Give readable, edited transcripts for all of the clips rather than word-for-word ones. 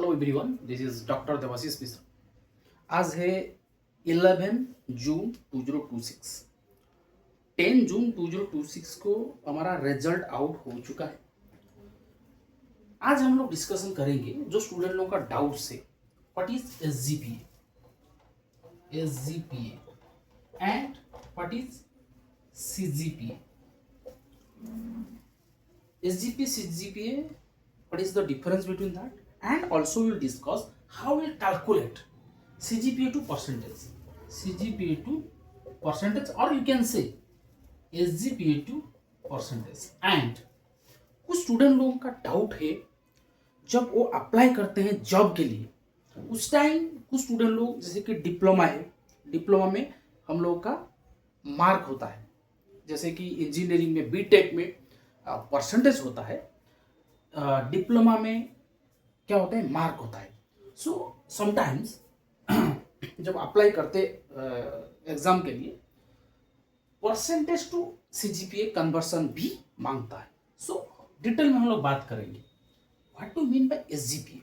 Hello everyone, this is doctor Devashish Mishra. आज है 11 जून 2026। 10 जून 2026 को हमारा रिजल्ट आउट हो चुका है। आज हम लोग डिस्कशन करेंगे जो स्टूडेंट लोगों का डाउट्स है, what is SGPA and what is CGPA. SGPA, CGPA, what is the difference between that? And also we will discuss how we will calculate CGPA to percentage. CGPA to percentage, or you can say SGPA to percentage. And कुछ student लोगों का doubt है, जब वो apply करते हैं job के लिए उस टाइम कुछ स्टूडेंट लोग, जैसे कि डिप्लोमा है, डिप्लोमा में हम लोगों का मार्क होता है, जैसे कि इंजीनियरिंग में बीटेक में परसेंटेज होता है, डिप्लोमा में क्या होता है, मार्क होता है। सो समटाइम्स जब अप्लाई करते एग्जाम के लिए परसेंटेज टू सीजीपीए कन्वर्सन भी मांगता है। सो डिटेल में हम लोग बात करेंगे what do mean by SGPA.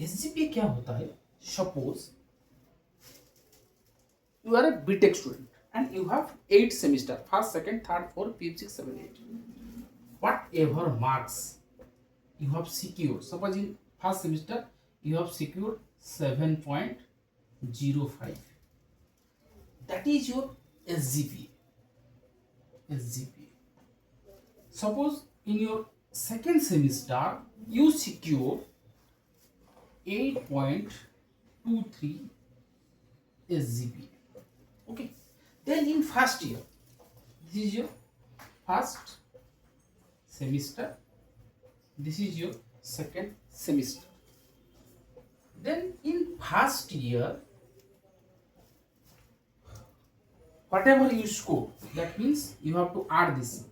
SGPA क्या होता है? Suppose you are a B Tech student and you have 8 semester, first, second, third, fourth, fifth, sixth, seventh, eighth. Whatever marks you have secured, suppose in first semester you have secured 7.05, that is your SGPA. Suppose in your second semester you secured 8.23 SGPA. Okay. Then in first year, this is your first semester, this is your second semester. Then in first year, whatever you score, that means you have to add this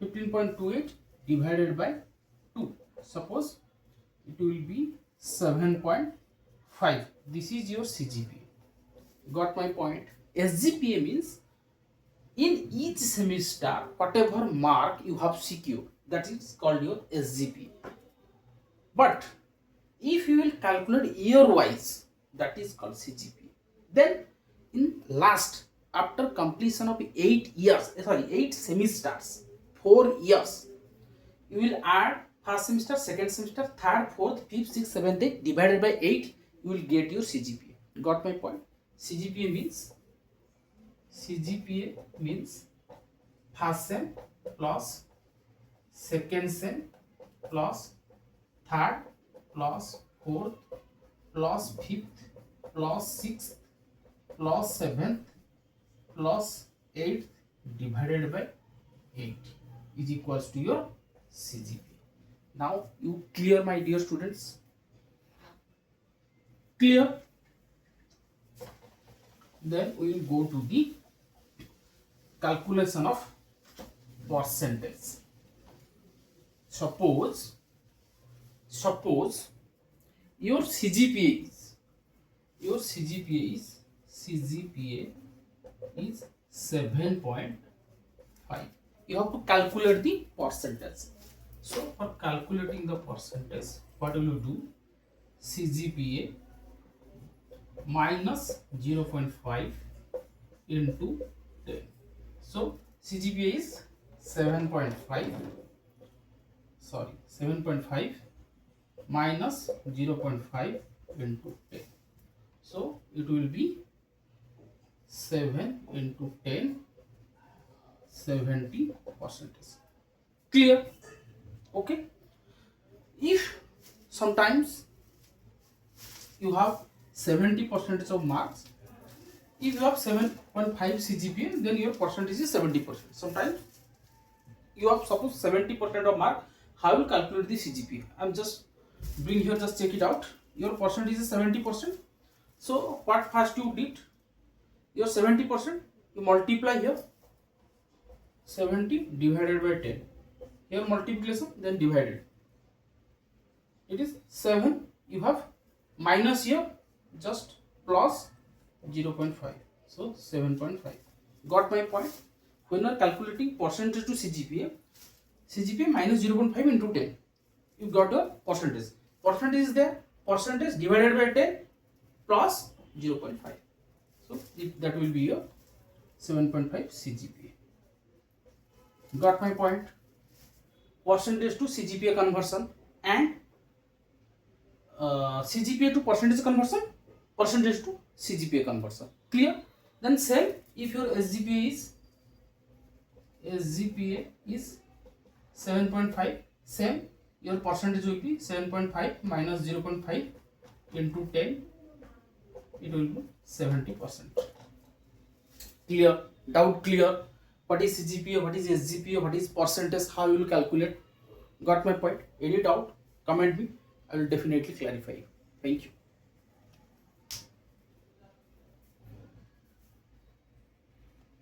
15.28 divided by 2. Suppose it will be 7.5. This is your CGPA. Got my point? SGPA means in each semester whatever mark you have secured, that is called your SGPA. But if you will calculate year wise, that is called CGPA. Then in last, after completion of 8 semesters, 4 years, you will add first semester, second semester, third, fourth, fifth, sixth, seventh, eighth divided by 8. You will get your CGPA. Got my point? CGPA means first sem plus second sem plus third plus fourth plus fifth plus sixth plus seventh plus eighth divided by 8 is equals to your CGPA. Now you clear, my dear students? Clear? Then we will go to the calculation of percentage. Suppose your CGPA is 7.5. You have to calculate the percentage. So for calculating the percentage, what will you do? CGPA minus 0.5 into 10. So CGPA is 7.5 minus 0.5 into 10. So it will be 7 into 10, 70%. Clear? Okay. If sometimes you have 70% of marks, if you have 7.5 CGPA, then your percentage is 70%. Sometimes you have, suppose 70% of mark, how you calculate the CGPA? I'm just bring here, just check it out. Your percentage is 70%. So what first you did? Your 70% you multiply here 70 divided by 10. Here multiplication, then divided. It is 7. You have minus here, just plus 0.5. So 7.5. Got my point? When you are calculating percentage to CGPA, CGPA minus 0.5 into 10. You got your percentage. Percentage is there. Percentage divided by 10 plus 0.5. So that will be your 7.5 CGPA. Got my point? Percentage to CGPA conversion and CGPA to percentage conversion, percentage to CGPA conversion. Clear? Then same, if your SGPA is 7.5, same, your percentage will be 7.5 minus 0.5 into 10, it will be 70%. Clear? Doubt clear? What is CGPA, what is SGPA, what is percentage, how you will calculate? Got my point? Any doubt? Comment me. I will definitely clarify you. Thank you.